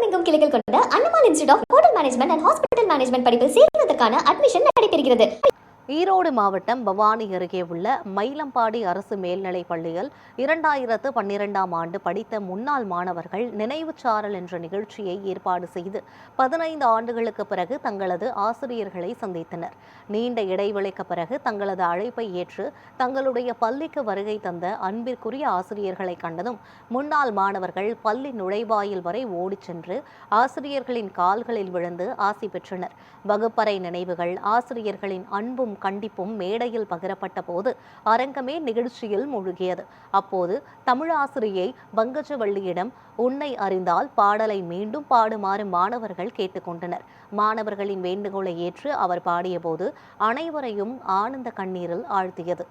தமிழகமெங்கும் கிளைகள் கொண்ட Annamal institute of hotel management and hospital management படிப்பில் சேர்வதற்கான அட்மிஷன் நடைபெறுகிறது. ஈரோடு மாவட்டம் பவானி அருகே உள்ள மயிலம்பாடி அரசு மேல்நிலைப் பள்ளியில் 2012ஆம் ஆண்டு படித்த முன்னாள் மாணவர்கள் நினைவுச்சாரல் என்ற நிகழ்ச்சியை ஏற்பாடு செய்து 15 ஆண்டுகளுக்கு பிறகு தங்களது ஆசிரியர்களை சந்தித்தனர். நீண்ட இடைவெளிக்கு பிறகு தங்களது அழைப்பை ஏற்று தங்களுடைய பள்ளிக்கு வருகை தந்த அன்பிற்குரிய ஆசிரியர்களை கண்டதும் முன்னாள் மாணவர்கள் பள்ளி நுழைவாயில் வரை ஓடிச் சென்று ஆசிரியர்களின் கால்களில் விழுந்து ஆசி பெற்றனர். வகுப்பறை நினைவுகள், ஆசிரியர்களின் அன்பும் கண்டிப்பும் மேடையில் பகிரப்பட்ட போது அரங்கமே நிகழ்ச்சியில் மூழ்கியது. அப்போது தமிழாசிரியை பங்கஜவள்ளியிடம் உன்னை அறிந்தால் பாடலை மீண்டும் பாடுமாறு மாணவர்கள் கேட்டுக்கொண்டனர். மாணவர்களின் வேண்டுகோளை ஏற்று அவர் பாடியபோது அனைவரையும் ஆனந்த கண்ணீரில் ஆழ்த்தியது.